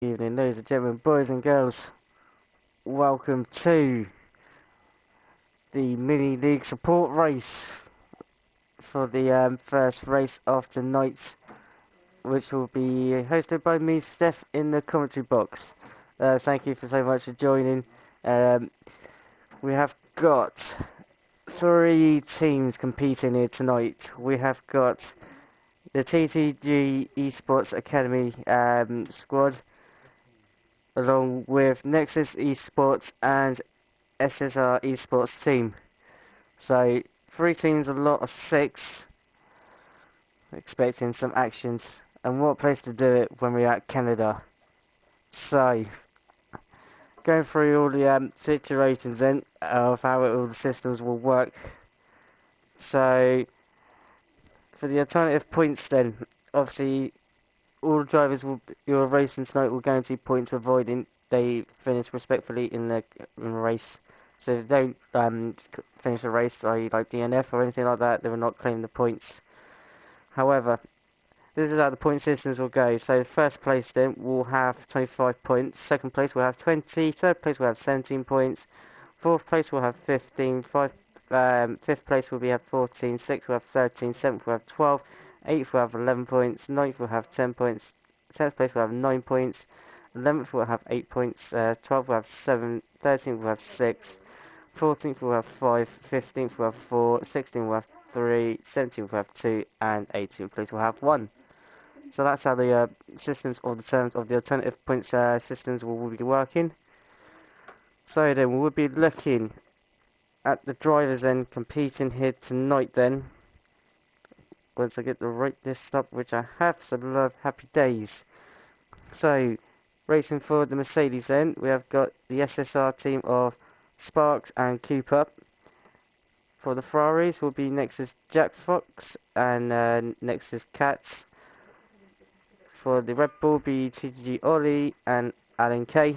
Evening, ladies and gentlemen, boys and girls. Welcome to the mini league support race for the first race of tonight, which will be hosted by me, Steph, in the commentary box. Thank you for so much for joining. Um, we have got 3 teams competing here tonight. We have got the TTG Esports Academy squad, along with Nexus Esports and SSR Esports team. So 3 teams, a lot of 6. Expecting some actions, and what place to do it when we're at Canada. So going through all the situations then of how all the systems will work. So for the alternative points then, obviously all drivers who are racing tonight will guarantee points providing they finish respectfully in the race. So if they don't finish the race, i.e. like DNF or anything like that, they will not claim the points. However, this is how the point systems will go. So first place then will have 25 points, second place will have 20, third place will have 17 points, fourth place will have 15, fifth place will have 14, sixth will have 13, seventh will have 12, 8th will have 11 points, 9th will have 10 points, 10th place will have 9 points, 11th will have 8 points, 12th will have 7, 13th will have 6, 14th will have 5, 15th will have 4, 16th will have 3, 17th will have 2, and 18th place will have 1. So that's how the systems or the terms of the alternative points systems will be working. So then we will be looking at the drivers then competing here tonight then. Once I get the right list up, which I have, so love, happy days. So, racing for the Mercedes then, we have got the SSR team of Sparks and Cooper. For the Ferraris will be Nexus Jack Fox and Nexus Cats. For the Red Bull will be TTG Ollie and Alan K.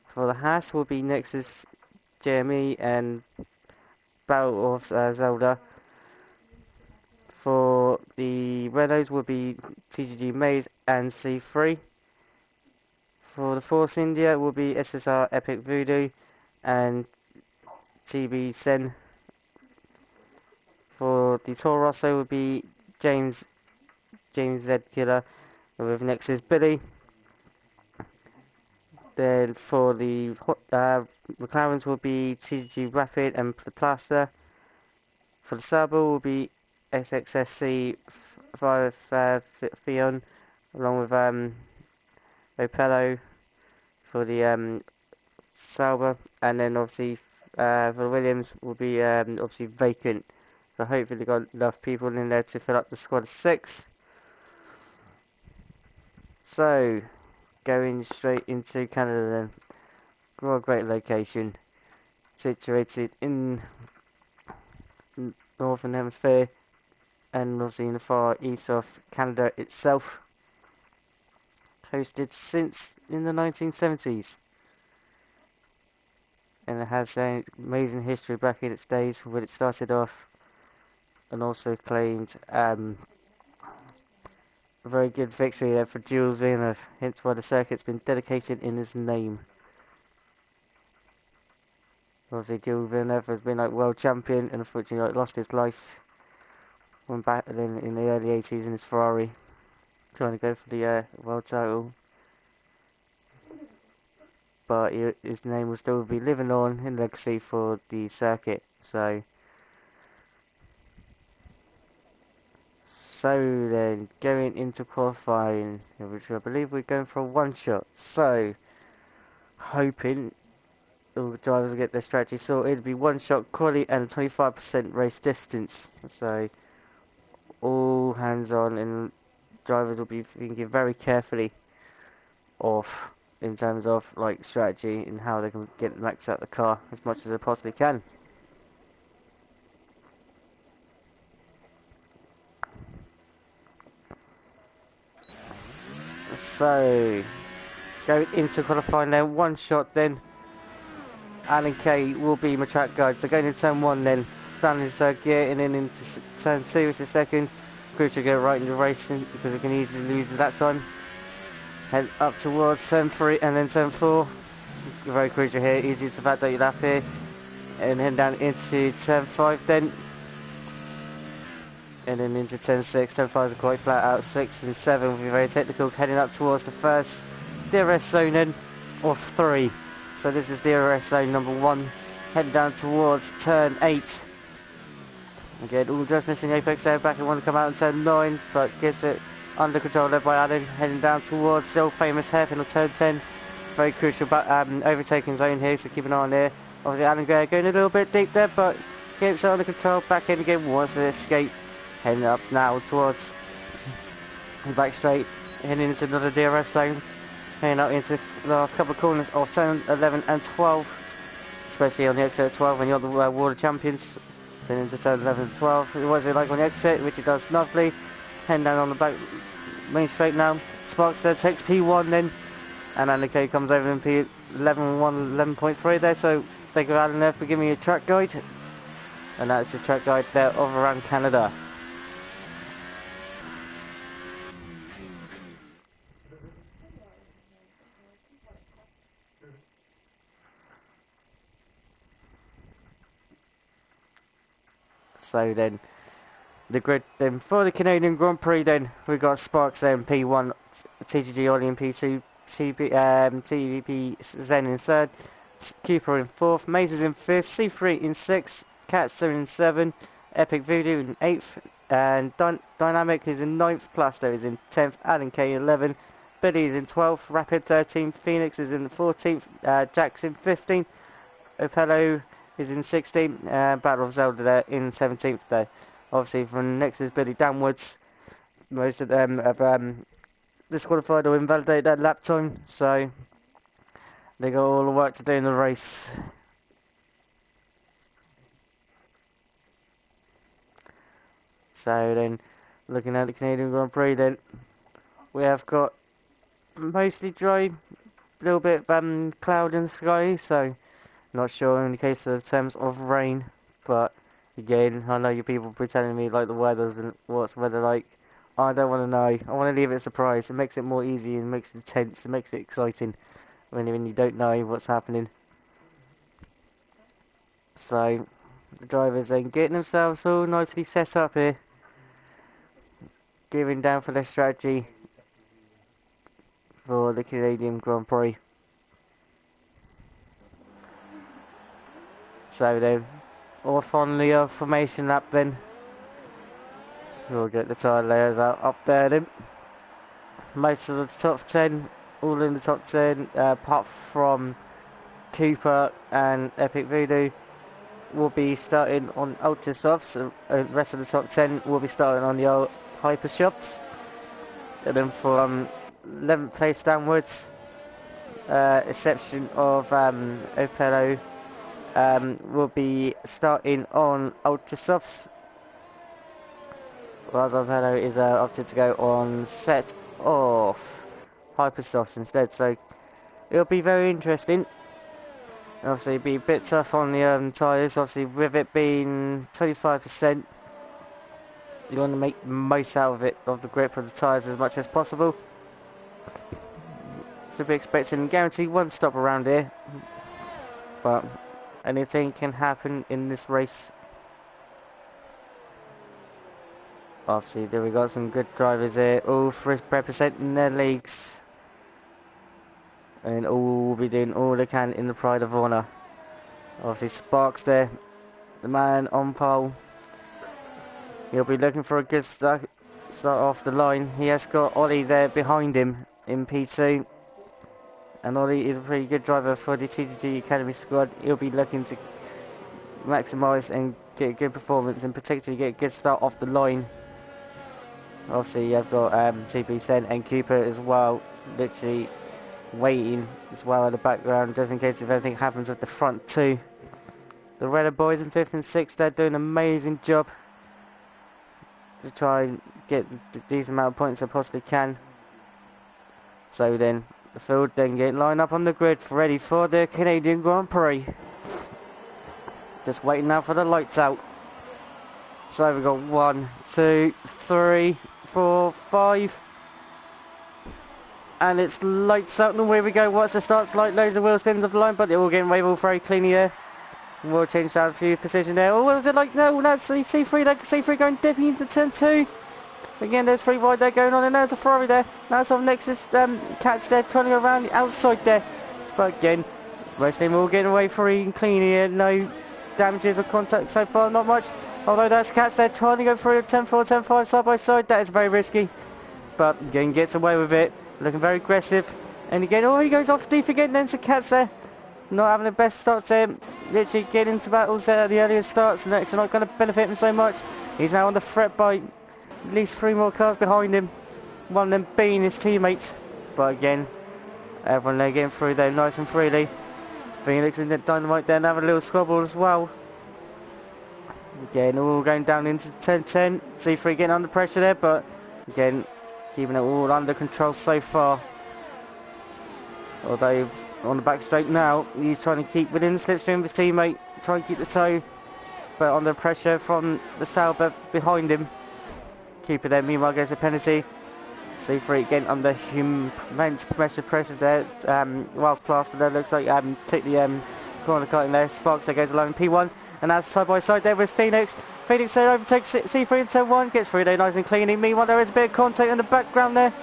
For the Haas will be Nexus JME and Battle of Zelda. For the Renaults will be TTG Maze and C3. For the Force India will be SSR Epic Voodoo and TB Sen. For the Toro Rosso will be James Z Killer with Nexus Billy. Then for the McLarens will be TTG Rapid and the Plaster. For the Sauber will be SXSC 5 Fion, along with Opello for the Sauber, and then obviously for the Williams will be obviously vacant. So hopefully got enough people in there to fill up the squad of 6. So going straight into Canada then. What a great location, situated in Northern Hemisphere and obviously in the far east of Canada itself. Hosted since in the 1970s, and it has an amazing history back in its days when it started off, and also claimed a very good victory there for Jules Villeneuve, hence why the circuit's been dedicated in his name. Obviously Jules Villeneuve has been world champion and unfortunately lost his life when battling in the early 80s in his Ferrari, trying to go for the world title. But his name will still be living on in legacy for the circuit. So then, going into qualifying, which I believe we're going for a 1-shot. So, hoping all the drivers will get their strategy sorted. It'll be 1-shot quality and 25% race distance. So, all hands on, and drivers will be thinking very carefully of in terms of strategy and how they can get the max out of the car as much as they possibly can. So going into qualifying then, 1-shot then. Alan K will be my track guide. So going into turn 1 then, down his third gear, and then into turn 2 which is second. Crucial get right into racing because it can easily lose at that time. Head up towards turn 3 and then turn 4. Very crucial here, easy to validate your lap here. And head down into turn 5 then. And then into turn 6, turn 5 is quite flat out, 6 and 7 will be very technical, heading up towards the first DRS zone then, or 3. So this is DRS zone number 1, heading down towards turn 8. Again, all just missing apex there, back and want to come out in turn 9, but gets it under control led by Alan, heading down towards the old famous hairpin of turn 10. Very crucial overtaking zone here, so keep an eye on there. Obviously Alan going a little bit deep there, but keeps it under control, back in again, wants to escape. Heading up now towards back straight, heading into another DRS zone, heading up into the last couple of corners of turn 11 and 12, especially on the exit of 12 when you're the World Champions. Then into turn 11 and 12. What is it like on the exit, which it does lovely. Heading down on the back main straight now. Sparks there, takes P1 then, and Alan K comes over in P11 11.3 there. So thank you Alan there for giving me a track guide, and that's the track guide there of around Canada. So then, the grid then for the Canadian Grand Prix then, we've got Sparks there in P1, TTG Ollie in P2, TVP Zen in 3rd, Cooper in 4th, Mazes in 5th, C3 in 6th, Catster in 7th, Epic Voodoo in 8th, and Dynamic is in 9th, Plasto is in 10th, Alan K in 11th, Billy is in 12th, Rapid 13th, Phoenix is in 14th, Jack's in 15th, Opello is in 16th, Battle of Zelda there in 17th there. Obviously from next is Billy downwards, most of them have disqualified or invalidated that lap time, so they got all the work to do in the race. So then, looking at the Canadian Grand Prix then, we have got mostly dry, a little bit cloud in the sky, so not sure in the case of the terms of rain, but again, I know you people be telling me like the weather's and what's the weather like. I don't want to know. I want to leave it a surprise. It makes it more easy and makes it tense. It makes it exciting when you don't know what's happening. So the drivers then getting themselves all nicely set up here, gearing down for their strategy for the Canadian Grand Prix. So then, off on the formation lap then. We'll get the tyre layers out up there then. Most of the top 10, all in the top 10, apart from Cooper and Epic Voodoo, will be starting on Ultra Softs. The rest of the top 10 will be starting on the old Hyper Shops. And then from 11th place downwards, exception of Opello, will be starting on Ultra Softs, whereas Opello is opted to go on set of Hyper Softs instead. So it'll be very interesting. Obviously, it'll be a bit tough on the tyres. Obviously, with it being 25%, you want to make the most out of it, of the grip of the tyres as much as possible. Should be expecting guaranteed one stop around here, but anything can happen in this race. Obviously, there we got some good drivers here, all representing their leagues, and all will be doing all they can in the pride of honour. Obviously, Sparks there, the man on pole. He'll be looking for a good start off the line. He has got Ollie there behind him in P2. And Ollie is a pretty good driver for the TTG Academy squad. He'll be looking to maximise and get a good performance, and particularly get a good start off the line. Obviously, you've got TP Sen and Cooper as well, literally waiting as well in the background, just in case if anything happens with the front two. The Redder boys in 5th and 6th, they're doing an amazing job to try and get the decent amount of points they possibly can. So then, the field then get lined up on the grid, ready for the Canadian Grand Prix. Just waiting now for the lights out. So we've got 1, 2, 3, 4, 5. And it's lights out, and away we go. What's the starts like? Loads of wheel spins off the line, but they're all getting away all very cleanly there. We'll change down a few position there. Oh, what was it like? No, that's the C3 there. C3 going dipping into turn 2. Again, there's 3 wide there going on, and there's a Ferrari there. Now it's on Nexus Cat's there, trying to go around the outside there. But again, most of them all getting away free and clean here. No damages or contact so far, not much. Although that's Cat's there trying to go through 10-4, 10-5 side by side. That is very risky. But again, gets away with it. Looking very aggressive. And again, oh, he goes off deep again. Then some Cat's there. Not having the best starts there. Literally getting into battles there at the earliest starts. And it's not going to benefit him so much. He's now on the threat by at least 3 more cars behind him. One of them being his teammates. But again, everyone there getting through there nice and freely. Phoenix and Dynamite there having a little squabble as well. Again, all going down into 10-10. C3 getting under pressure there, but again, keeping it all under control so far. Although on the back straight now, he's trying to keep within the slipstream of his teammate, trying to keep the toe, but under pressure from the Sauber behind him. Keeper there, meanwhile gets a penalty. C3 again under immense pressure there, whilst Plaster there looks like take the corner cutting there. Sparks there goes along in P1, and that's side by side there with Phoenix. Phoenix there overtakes C3 in turn 1, gets through there nice and cleanly. Meanwhile there is a bit of contact in the background there,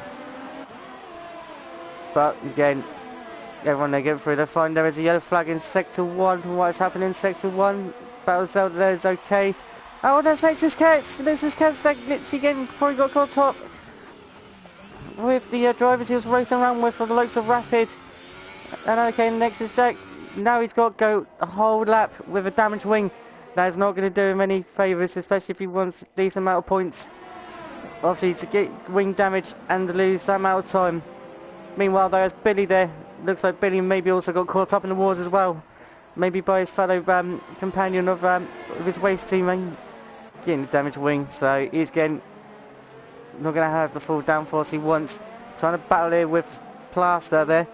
but again, everyone there getting through. They're fine. There is a yellow flag in sector 1. What is happening in sector 1? Battle Zelda there is okay. Oh, there's Nexus Cats. Nexus Cats literally getting probably got caught up with the drivers he was racing around with for the likes of Rapid. And okay, Nexus Jack. Now he's got to go a whole lap with a damaged wing. That is not going to do him any favours, especially if he wants a decent amount of points. Obviously, to get wing damage and lose that amount of time. Meanwhile, there's Billy there. Looks like Billy maybe also got caught up in the wars as well. Maybe by his fellow companion of his race teammate. Getting the damaged wing, so he's getting not going to have the full downforce he wants. Trying to battle here with Plaster there.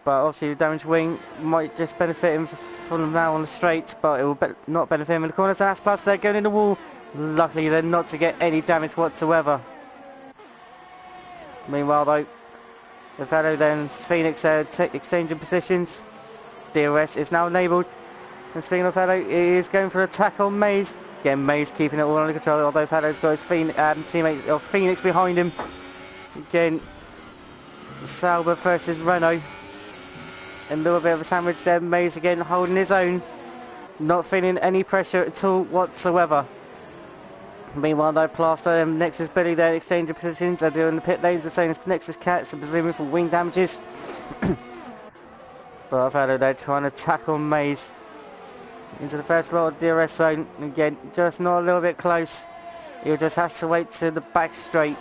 But obviously the damaged wing might just benefit him from now on the straight, but it will not benefit him in the corners. So that's Plaster there going in the wall. Luckily they're not to get any damage whatsoever. Meanwhile though, the fellow then Phoenix exchanging positions. DRS is now enabled. And speaking of Fellow, he is going for an attack on Maze. Again, Maze keeping it all under control, although Fellow's got his teammate of Phoenix behind him. Again, Sauber versus Renault. A little bit of a sandwich there. Maze again holding his own. Not feeling any pressure at all whatsoever. Meanwhile, though, Plaster and Nexus Billy there exchanging positions. They're doing the pit lanes, the same as Nexus Cats, so presuming for wing damages. But Fellow there trying to tackle Maze into the first lot of DRS zone. Again, just not a little bit close. He'll just have to wait to the back straight.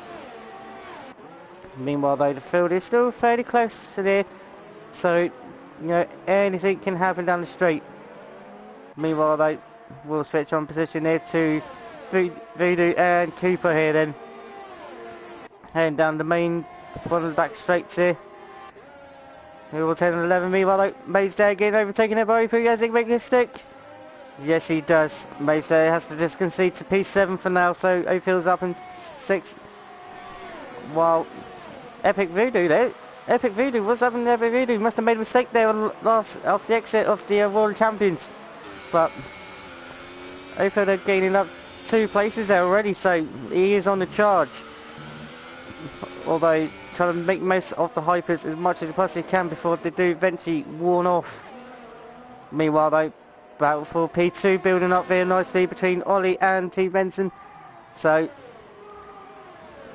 Meanwhile though, the field is still fairly close to there, so you know anything can happen down the straight. Meanwhile though, we'll switch on position here to Voodoo and Cooper here then. Heading down the main one of the back straights here. We will 10 and 11. Meanwhile though, Maze there again overtaking it by Opu as he makes his stick. Yes, he does. Maze there has to just concede to P7 for now, so Opil's up in 6. While Epic Voodoo there. Epic Voodoo, what's happening to Epic Voodoo? Must have made a mistake there off the exit of the World Champions. But Opil they're gaining up 2 places there already, so he is on the charge. Although trying to make most of the hypers as much as he possibly can before they do eventually worn off. Meanwhile though, battle for P2 building up there nicely between Ollie and T Benson. So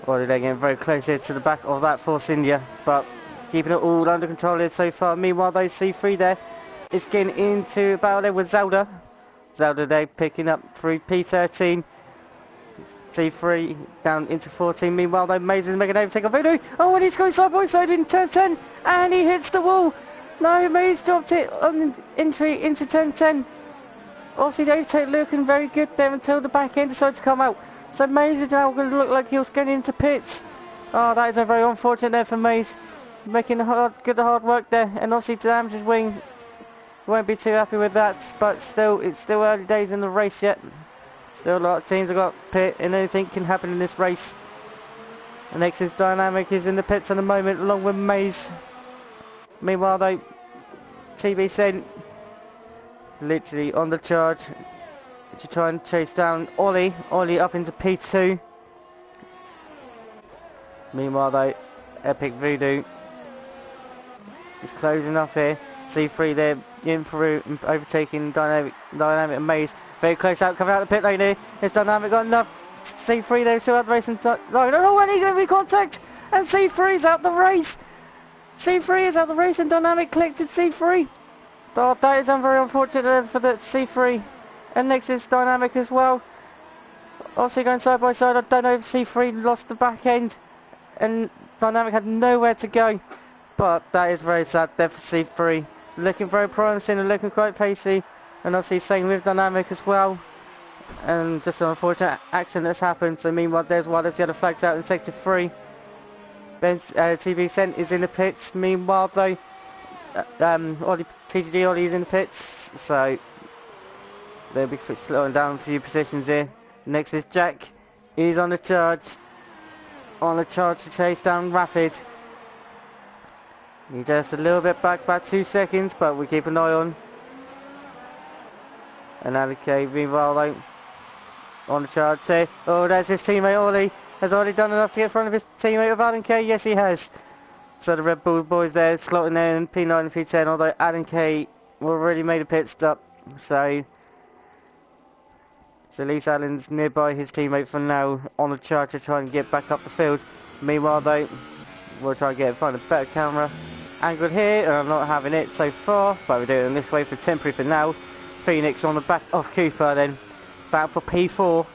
Ollie they're getting very close here to the back of that Force India, but keeping it all under control here so far. Meanwhile though, C3 there is getting into a battle there with Zelda. Zelda there picking up through P13. C3 down into 14. Meanwhile though, Maze is making an overtake on Voodoo. Oh, and he's going side by side in turn 10, and he hits the wall. No, Maze dropped it on entry into turn 10. Obviously the overtake looking very good there until the back end decided to come out. So Maze is now going to look like he was going into pits. Oh, that is a very unfortunate there for Maze. Making good hard work there, and obviously damaged his wing. Won't be too happy with that, but still, it's still early days in the race yet. Still a lot of teams have got pit, and anything can happen in this race. The next is Dynamic is in the pits at the moment, along with Maze. Meanwhile, though, TB Sent literally on the charge to try and chase down Ollie. Ollie up into P2. Meanwhile, though, Epic Voodoo is closing up here. C3 there in through and overtaking Dynamic and Maze. Very close out, coming out of the pit lane here. It's Dynamic got enough. C3 there still out the race and already going to be contact, and C3 is out the race. C3 is out the race and Dynamic collected C3. Oh, that is very unfortunate for the C3. And next is Dynamic as well. Obviously going side by side. I don't know if C3 lost the back end and Dynamic had nowhere to go. But that is very sad there for C3. Looking very promising and looking quite pacey. And obviously same with Dynamic as well. And just an unfortunate accident that's happened. So meanwhile there's the other flags out in sector 3. Then TV Sent is in the pits. Meanwhile though, TTG Ollie is in the pits. So they'll be slowing down a few positions here. Next is Jack. He's on the charge. On the charge to chase down Rapid. He's just a little bit back, about 2 seconds, but we keep an eye on. And Alec, meanwhile, though, on the charge there. Oh, there's his teammate Ollie. Has Ollie done enough to get in front of his teammate of Alan K? Yes, he has. So the Red Bull boys there, slotting there in P9 and P10, although Alan K already made a pit stop. So at least Alan's nearby his teammate for now, on the charge to try and get back up the field. Meanwhile, though, we'll try and find a better camera angle here, and I'm not having it so far, but we're doing it this way for temporary for now. Phoenix on the back of Cooper, then back for P4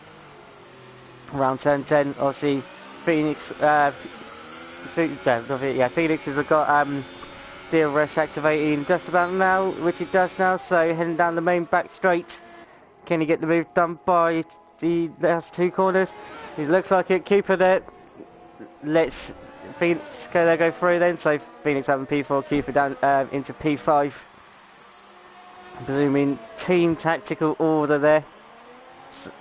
around turn 10. Obviously Phoenix Phoenix has got DRS activating just about now, which it does now. So heading down the main back straight. Can he get the move done by the last 2 corners? It looks like it. Cooper there lets Phoenix go through then. So Phoenix having P4, Cooper down into P5. Presuming team tactical order there,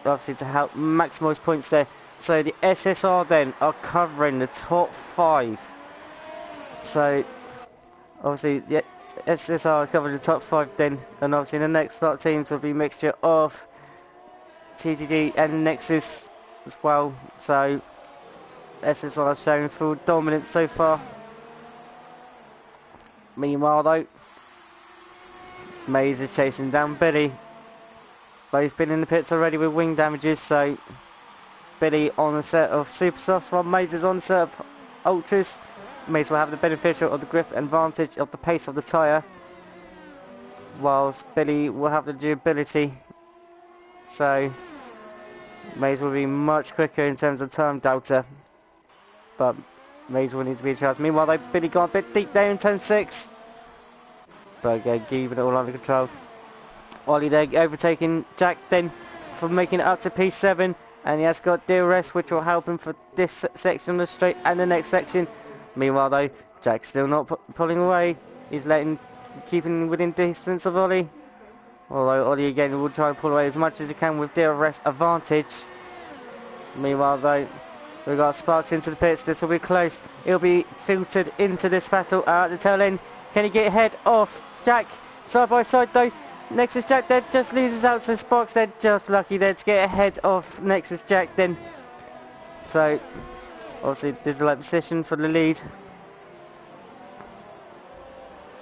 obviously to help maximise points there. So the SSR then are covering the top 5. So obviously the SSR are covering the top 5 then, and obviously the next lot of teams will be a mixture of TTG and Nexus as well. So SSR showing full dominance so far. Meanwhile though, Maze is chasing down Billy. Both been in the pits already with wing damages, so Billy on a set of super softs while Maze is on a set of ultras. Maze will have the beneficial of the grip advantage of the pace of the tyre, whilst Billy will have the durability. So Maze will be much quicker in terms of time delta, but Maze will need to be in charge. Meanwhile though, Billy got a bit deep there in turn 6. But again, keeping it all under control. Ollie there overtaking Jack then for making it up to P7, and he has got DRS, which will help him for this section of the straight and the next section. Meanwhile though, Jack's still not pulling away. He's keeping within distance of Ollie. Although Ollie again will try to pull away as much as he can with DRS advantage. Meanwhile though, we've got Sparks into the pits. This will be close. He'll be filtered into this battle at the tail end. Can he get ahead of Jack? Side by side though. Nexus Jack there just loses out to Sparks. They're just lucky there to get ahead of Nexus Jack then. So obviously there's a position for the lead.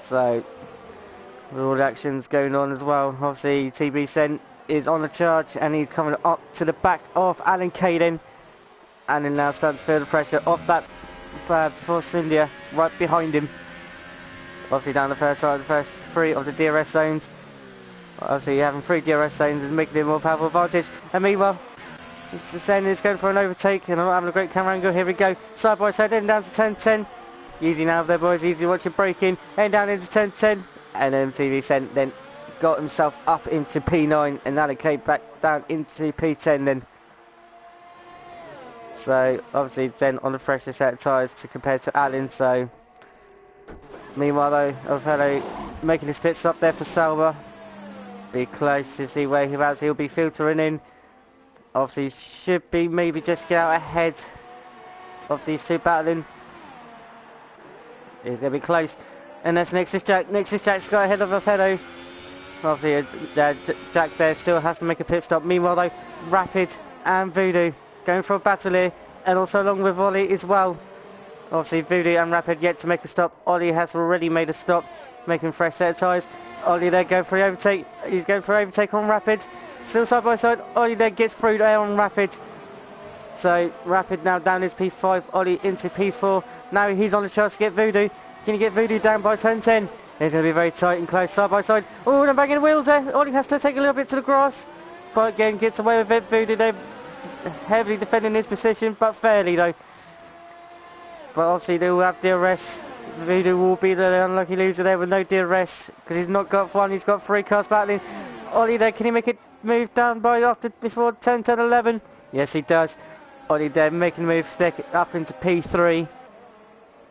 So with all the actions going on as well. Obviously TB Sent is on the charge and he's coming up to the back of Alan Caden. Alan now starting to feel the pressure of that Force India right behind him. Obviously down the first side, the first 3 of the DRS zones. Obviously having 3 DRS zones is making it a more powerful advantage. And meanwhile, it's going for an overtake, and I'm not having a great camera angle. Here we go, side by side, heading down to turn 10. Easy now there boys, easy watch your braking. Heading down into turn 10. And then TV Sent then got himself up into P9 and allocate back down into P10 then. So obviously then on a fresher set of tyres to compare to Alan. So meanwhile though, Alfredo making his pit stop there for Salva. Be close to see where he'll be filtering in. Obviously should be maybe just get out ahead of these two battling. It's going to be close. And that's Nexus Jack. Nexus Jack's got ahead of Apello. Obviously, Jack there still has to make a pit stop. Meanwhile, though, Rapid and Voodoo going for a battle here. And also along with Ollie as well. Obviously, Voodoo and Rapid yet to make a stop. Ollie has already made a stop, making a fresh set of tyres. Ollie there going for the overtake. He's going for overtake on Rapid. Still side by side. Ollie there gets through there on Rapid. So Rapid now down his P5. Ollie into P4. Now he's on the chance to get Voodoo. Can you get Voodoo down by turn 10? It's going to be very tight and close side by side. Oh, they're banging the wheels there. Ollie has to take a little bit to the grass. But again, gets away with it. Voodoo there heavily defending his position, but fairly though. But obviously they will have DRS. Voodoo will be the unlucky loser there with no DRS because he's not got one. He's got 3 cars battling. Ollie there, can he make it move down by before 10, 10, 11? Yes, he does. Ollie there making the move, stick up into P3.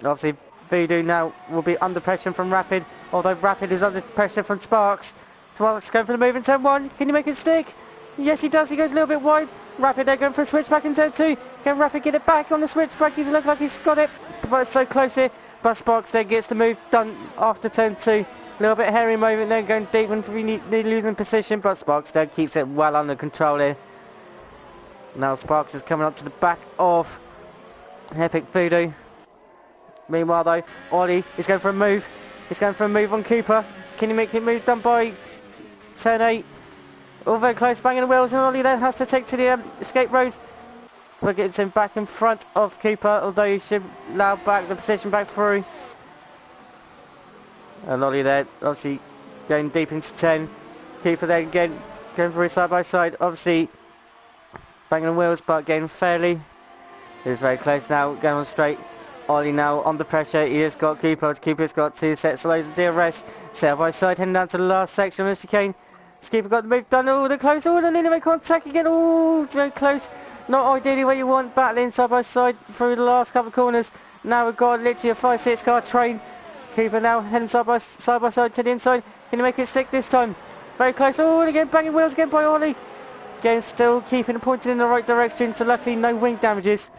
Obviously, Voodoo now will be under pressure from Rapid, although Rapid is under pressure from Sparks. Sparks going for the move in turn 1. Can he make it stick? Yes, he does. He goes a little bit wide. Rapid there going for a switchback in turn 2. Can Rapid get it back on the switchback? He's looked like he's got it, but it's so close here. But Sparks there gets the move done after turn 2. A little bit hairy moment there, going deep and nearly losing position, but Sparks there keeps it well under control here. Now Sparks is coming up to the back of Epic Voodoo. Meanwhile though, Ollie is going for a move. He's going for a move on Cooper. Can he make it move done by turn 8? All very close, banging the wheels, and Ollie then has to take to the escape road. But gets him back in front of Cooper, although he should allow back the position back through. And Ollie there, obviously going deep into 10. Cooper there again, going for his side by side, obviously banging the wheels, but getting fairly. He's very close now, going on straight. Ollie now under pressure. He has got Cooper. Cooper's got 2 sets of loads of DRS. Side by side, heading down to the last section of Mr. Kane. Cooper got the move done. Oh, they're close. Oh, they need to make contact again. Oh, very close. Not ideally where you want, battling side by side through the last couple of corners. Now we've got literally a 5-6 car train. Cooper now heading side by side to the inside. Can he make it stick this time? Very close. Oh, and again banging wheels again by Ollie. Again, still keeping it pointed in the right direction. So luckily no wing damages.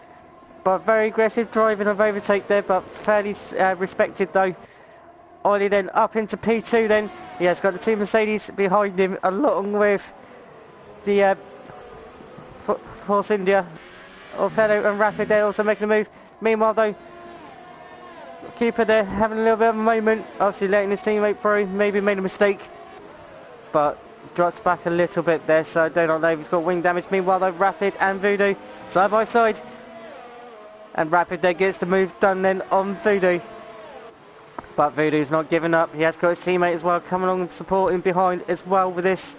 But very aggressive driving of overtake there, but fairly respected though. Ollie then up into P2 then. He has got the 2 Mercedes behind him, along with the Force India. Orpedo and Rapid there also making a move. Meanwhile though, Cooper there having a little bit of a moment, obviously letting his teammate through, maybe made a mistake. But drops back a little bit there, so I do not know if he's got wing damage. Meanwhile though, Rapid and Voodoo side by side. And Rapid there gets the move done then on Voodoo. But Voodoo's not giving up. He has got his teammate as well coming along and supporting behind as well with this.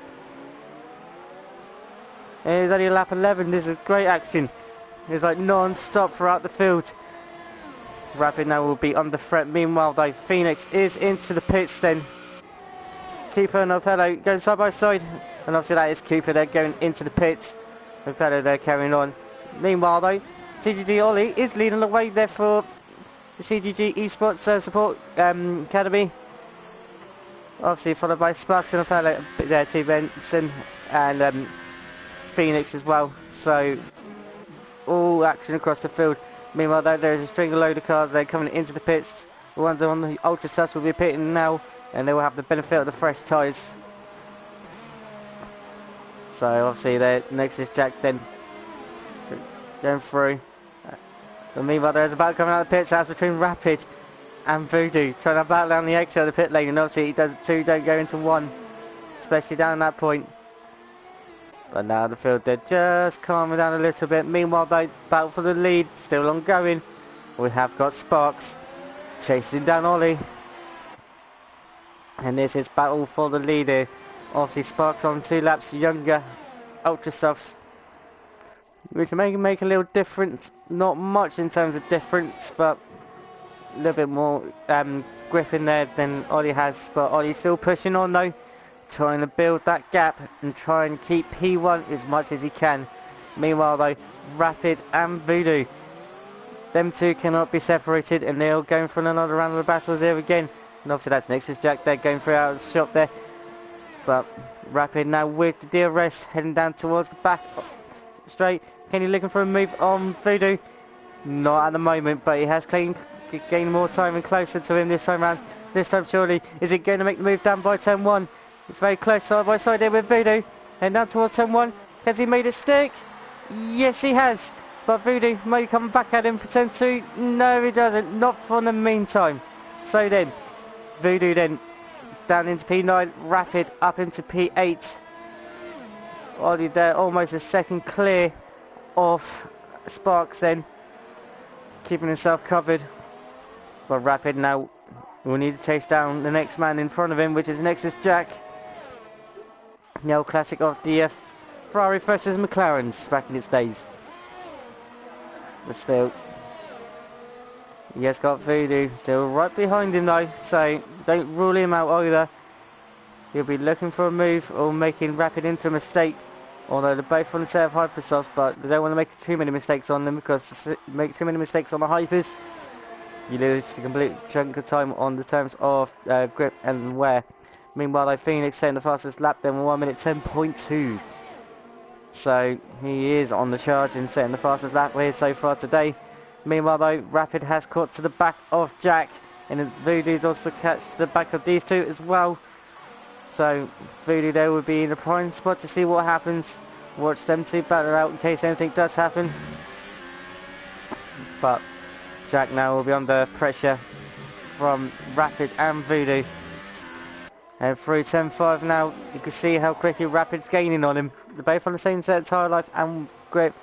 It's only lap 11. This is great action. It's like non-stop throughout the field. Rapid now will be under threat. Meanwhile though, Phoenix is into the pits then. Cooper and Opello going side by side. And obviously that is Cooper there going into the pits. Opello there carrying on. Meanwhile though, TTG Ollie is leading the way there for the TTG Esports Support Academy. Obviously followed by Sparks and Opello there, T. Benson and Phoenix as well. So all action across the field. Meanwhile though, there is a string of load of cars there coming into the pits. The ones on the Ultra Sus will be pitting now, and they will have the benefit of the fresh tyres. So obviously there, Nexus Jack then going through. But meanwhile there's a battle coming out of the pits. That's between Rapid and Voodoo, trying to battle down the exit of the pit lane, and obviously he does 2, don't go into 1, especially down that point. But now the field they're just calming down a little bit. Meanwhile though, battle for the lead still ongoing. We have got Sparks chasing down Ollie, and this is battle for the lead here. Obviously Sparks on 2 laps younger, Ultra Stuffs, which may make a little difference. Not much in terms of difference, but a little bit more grip in there than Ollie has. But Ollie's still pushing on though, trying to build that gap and try and keep P1 as much as he can. Meanwhile though, Rapid and Voodoo, them two cannot be separated, and they're going for another round of the battles here again. And obviously that's Nexus Jack there going through out of the shop there. But Rapid now with the DRS heading down towards the back straight. Kenny looking for a move on Voodoo. Not at the moment, but he has gained more time and closer to him this time round. This time surely, is it going to make the move down by turn 1? It's very close side by side here with Voodoo. And down towards turn 1. Has he made it stick? Yes, he has. But Voodoo may come back at him for turn 2. No, he doesn't. Not for the meantime. So then, Voodoo then down into P9. Rapid up into P8. Already there, almost a second clear of Sparks then. Keeping himself covered. But Rapid now will need to chase down the next man in front of him, which is Nexus Jack. The old classic of the Ferrari versus McLarens back in its days. But still, he has got Voodoo still right behind him though, so don't rule him out either. He'll be looking for a move or making Rapid into a mistake. Although they're both on the set of hypersofts, but they don't want to make too many mistakes on them, because make too many mistakes on the hypers, you lose a complete chunk of time on the terms of grip and wear. Meanwhile, Phoenix setting the fastest lap then 1 minute 10.2. So he is on the charge and setting the fastest lap here so far today. Meanwhile though, Rapid has caught to the back of Jack, and Voodoo's also catch to the back of these two as well. So Voodoo there will be in a prime spot to see what happens. Watch them two battle out in case anything does happen. But Jack now will be under pressure from Rapid and Voodoo. And through 10.5 now, you can see how quickly Rapid's gaining on him. They're both on the same set of tyre life and grip.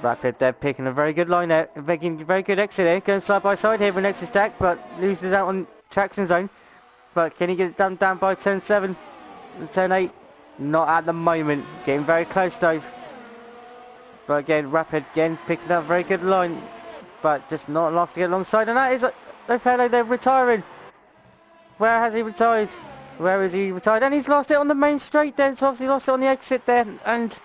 Rapid, they're picking a very good line there, making a very good exit there. Going side by side here with Nexus Jack, but loses out on traction zone. But can he get it done down by turn 7 and turn 8? Not at the moment. Getting very close though. But again, Rapid again picking up a very good line, but just not enough to get alongside. And that is they're retiring. Where has he retired? Where is he retired? And he's lost it on the main straight then, so obviously lost it on the exit there. And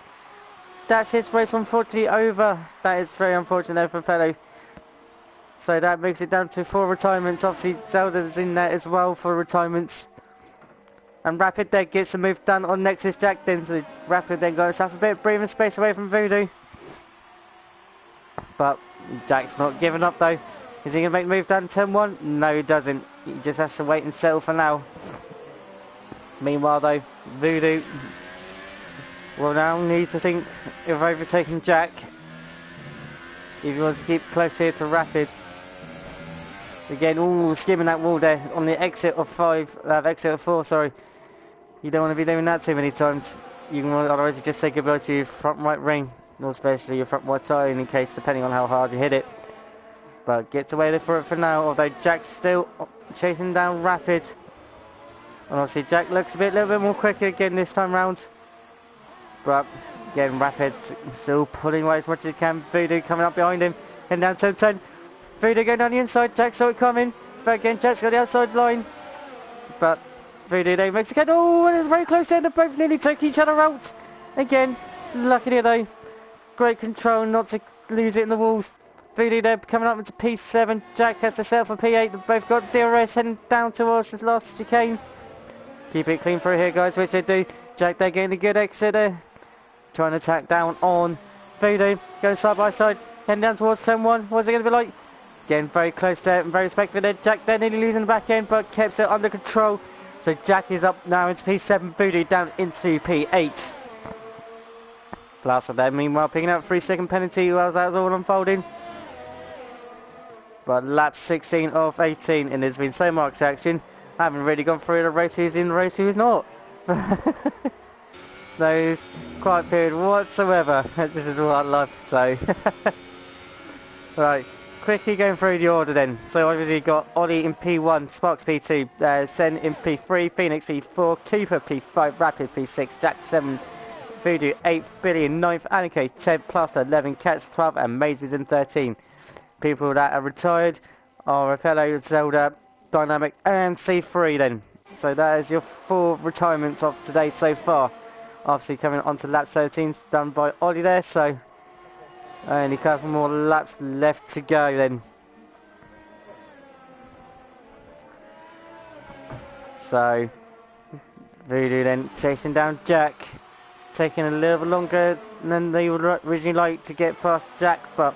that's his race unfortunately over. That is very unfortunate there for Fellow. So that makes it down to 4 retirements. Obviously Zelda's in there as well for retirements. And Rapid there gets the move done on Nexus Jack then. So Rapid then got himself a bit of breathing space away from Voodoo. But Jack's not giving up though. Is he going to make the move down turn 1? No, he doesn't. He just has to wait and settle for now. Meanwhile though, Voodoo will now need to think of overtaking Jack if he wants to keep close here to Rapid. Again, skimming that wall there on the exit of 4, sorry. You don't want to be doing that too many times. You can otherwise just say goodbye to your front right ring, or especially your front right tyre in case, depending on how hard you hit it. But gets away there for it for now, although Jack's still chasing down Rapid. And obviously Jack looks a little bit more quicker again this time round. But again, Rapid still pulling away as much as he can. Voodoo coming up behind him. And down to 10. Voodoo going down the inside. Jack saw it coming. But again, Jack's got the outside line. But Voodoo though makes a cut. Oh, and it's very close there. They both nearly took each other out. Again, luckily though. Great control not to lose it in the walls. Voodoo there coming up into P7. Jack has to settle for P8. They've both got DRS heading down towards this last chicane. Keep it clean through here, guys, which they do. Jack there getting a good exit there. Trying to attack down on Voodoo. Going side by side. Heading down towards turn 1. What's it going to be like? Getting very close there and very respectful there. Jack there nearly losing the back end, but keeps it under control. So Jack is up now into P7. Voodoo down into P8. Blaster there, meanwhile, picking up a 3-second penalty whilst that was all unfolding. But lap 16 of 18, and there's been so much action. I haven't really gone through the race who's in, the race who's not. No quiet period whatsoever. This is what I love, so. Right, quickly going through the order then. So obviously you've got Ollie in P1, Sparks P2, Sen in P3, Phoenix P4, Cooper P5, Rapid P6, Jack 7, Voodoo 8, Billy in 9th, Anike 10, Plaster 11, Cats 12, and Mazes in 13. People that are retired are Fellow, Zelda, Dynamic, and C3 then. So that is your 4 retirements of today so far. Obviously coming on to lap 13, done by Ollie there, so only a couple more laps left to go then. So Voodoo then chasing down Jack, taking a little longer than they would originally like to get past Jack, but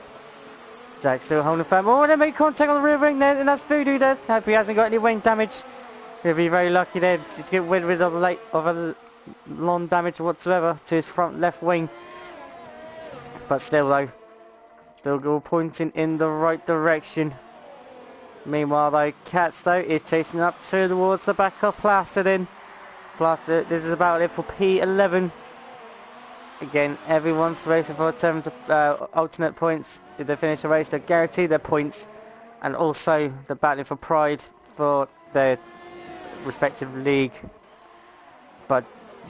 Jack still holding firm. Oh, they make contact on the rear wing there, and that's Voodoo there. Hope he hasn't got any wing damage. He'll be very lucky there to get rid of a long damage whatsoever to his front left wing. But still though, still all pointing in the right direction. Meanwhile though, Cats though is chasing up towards the back of Plaster then. Plaster, this is about it for P11. Again, everyone's racing for terms of alternate points. If they finish the race, they guarantee their points, and also they're battling for pride for their respective league. But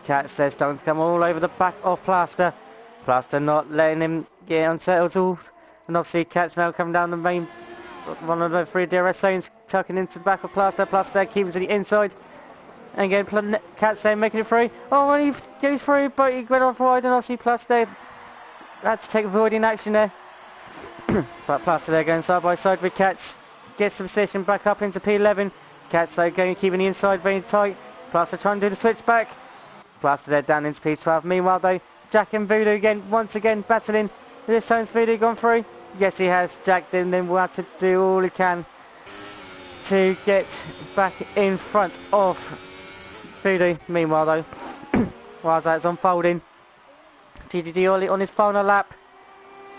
Cat says don't come all over the back of Plaster. Plaster not letting him get unsettled. And obviously Cat's now coming down the main, one of the 3 DRS zones, tucking into the back of Plaster. Plaster there keeping to the inside. And again, Cat's there making it through. Oh, well, he goes through, but he went off wide, and obviously Plaster had to take avoiding action there. But Plaster there going side by side with Cats. Gets the position back up into P11. Cats though going, keeping the inside very tight. Plaster trying to do the switch back. Plaster there down into P12. Meanwhile though, Jack and Voodoo again, once again battling. This time's Voodoo gone through. Yes, he has. Jack then will have to do all he can to get back in front of Voodoo. Meanwhile though, while that's unfolding, TTG Ollie on his final lap,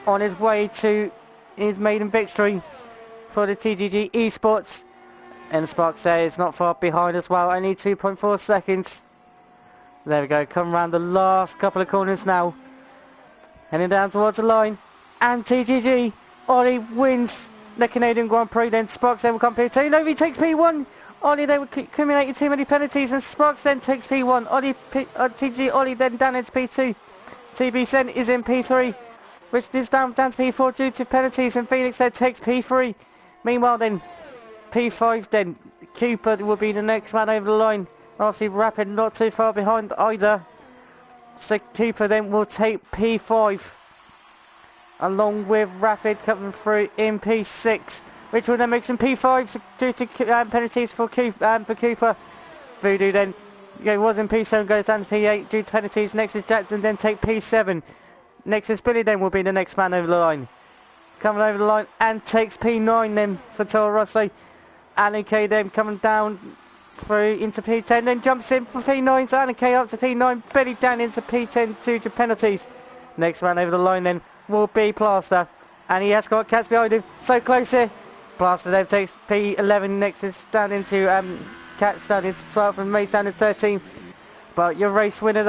on his way to his maiden victory for the TTG Esports. And Sparks there is not far behind as well, only 2.4 seconds. There we go, come around the last couple of corners now. Heading down towards the line. And TTG Ollie wins the Canadian Grand Prix. Then Sparks then will come P2. No, he takes P1. Ollie they were accumulating too many penalties, and Sparks then takes P1. TTG Ollie then down into P2. TB Sen is in P3, which is down to P4 due to penalties, and Phoenix then takes P3. Meanwhile then, P5 then, Cooper will be the next man over the line. Obviously Rapid not too far behind either. So Cooper then will take P5, along with Rapid coming through in P6, which will then make some P5s due to penalties for Cooper. Voodoo then was in P7, goes down to P8 due to penalties. Next is Jackson, then take P7. Next is Billy, then will be the next man over the line. Coming over the line and takes P9 then for Toro Rosso. Alan K then coming down through into P10, then jumps in for P9. So Alan K up to P9, Billy down into P10 due to penalties. Next man over the line then will be Plaster, and he has got Cats behind him, so close here. Plaster then takes P11, next is down into Cats down into 12th, and Mace down into 13th. But your race winner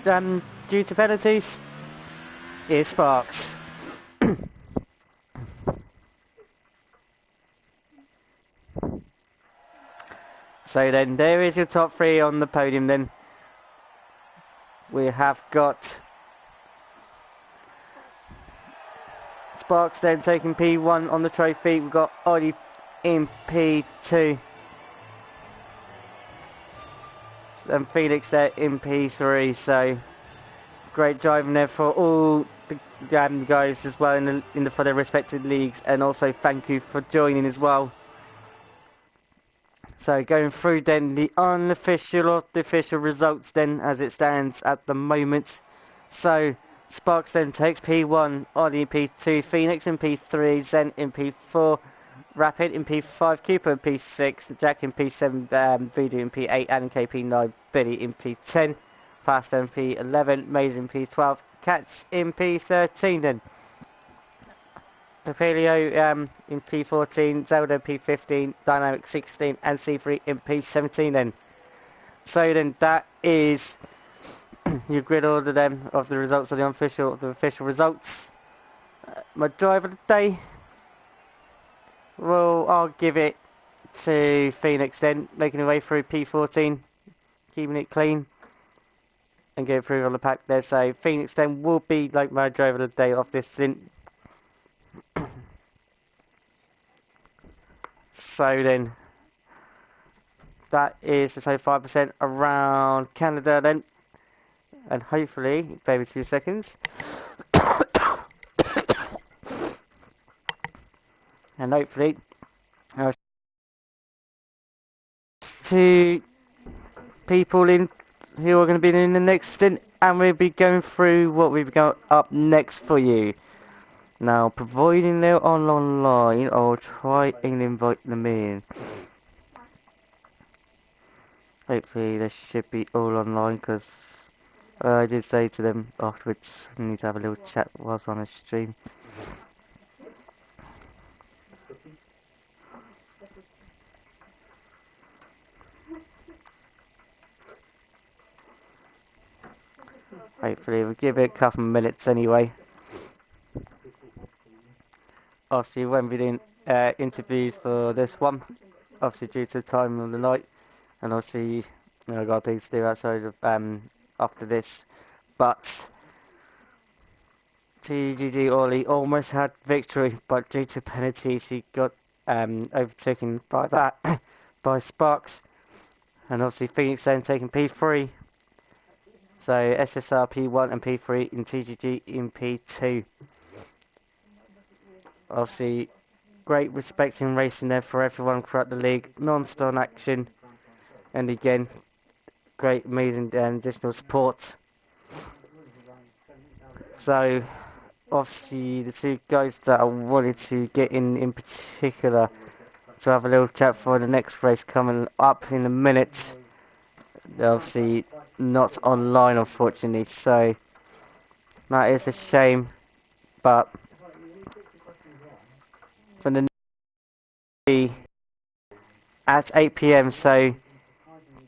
though, due to penalties, is Sparks. So then there is your top 3 on the podium then. We have got Sparks then taking P1 on the trophy. We've got Ollie in P2. And Felix there in P3. So great driving there for all the guys as well for their respective leagues. And also thank you for joining as well. So going through then the unofficial or the official results then as it stands at the moment. So Sparks then takes P1, Ollie in P2, Phoenix in P3, Zen in P4, Rapid in P5, Cooper in P6, Jack in P7, Voodoo in P8, and in KP9, Billy in P10, Plaster in P11, Maze in P12, Cats in P13 then. Papilio in P14, Zelda in P15, Dynamic 16, and C3 in P17 then. So then that is your grid order then of the results of the official results. My driver of the day, well, I'll give it to Phoenix then, making her way through P14, keeping it clean, and going through on the pack there. So Phoenix then will be like my driver of the day off this stint. So then that is the total 5% around Canada then, and hopefully maybe 2 seconds. And hopefully two people in who are going to be in the next stint, and we'll be going through what we've got up next for you. Now, providing they're on online, I'll try and invite them in. Hopefully they should be all online, because I did say to them afterwards, I need to have a little chat whilst on a stream. Hopefully we'll give it a couple of minutes anyway. Obviously we won't be doing interviews for this one, obviously due to the time of the night, and obviously I've got things to do outside of after this, but TTG Ollie almost had victory, but due to penalties he got overtaken by that by Sparks, and obviously Phoenix then taking P3, so SSR P1 and P3 in TTG in P2. Obviously great respect in racing there for everyone throughout the league, non-stop action, and again great amazing additional support. So obviously the two guys that I wanted to get in particular to have a little chat for the next race coming up in a minute, they're obviously not online unfortunately, so that is a shame, but for the at 8 PM, so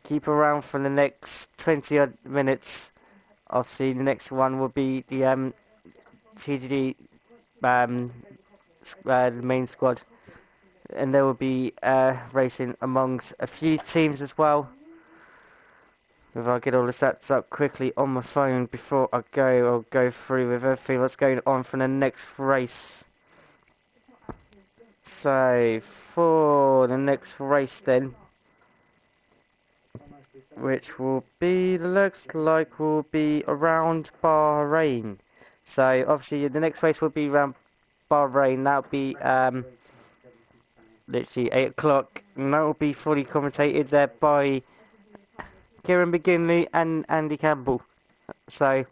keep around for the next 20 odd minutes. Obviously the next one will be the TTG main squad, and there will be racing amongst a few teams as well. If I get all the stats up quickly on my phone before I go, I'll go through with everything that's going on for the next race. So for the next race then, which will be, looks like will be around Bahrain. So obviously the next race will be around Bahrain. That'll be literally 8 o'clock, and that will be fully commentated there by Kieran McGinley and Andy Campbell. So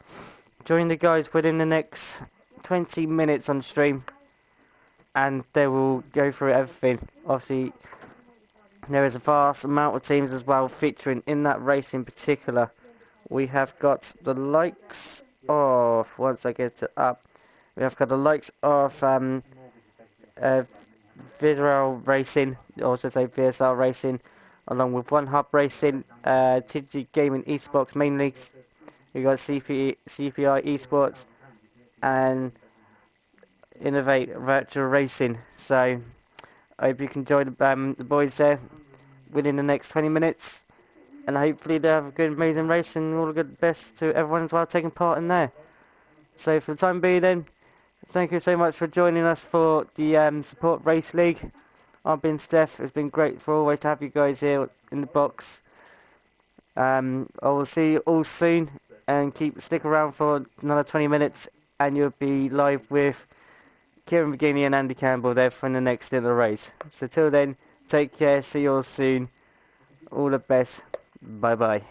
join the guys within the next 20 minutes on stream, and they will go through everything. Obviously there is a vast amount of teams as well featuring in that race in particular. We have got the likes of, once I get it up, we have got the likes of Visual Racing, also say VSR Racing, along with One Hub Racing, TTGaming Esports main leagues. We got CPI Esports and Innovate Virtual Racing. So I hope you can join the boys there within the next 20 minutes, and hopefully they have a good, amazing race, and all the good best to everyone as well taking part in there. So for the time being then, thank you so much for joining us for the Support Race League. I've been Steph. It's been great for always to have you guys here in the box. I will see you all soon, and stick around for another 20 minutes, and you'll be live with Kieran McGinney and Andy Campbell there for the next in the race. So till then, take care. See you all soon. All the best. Bye bye.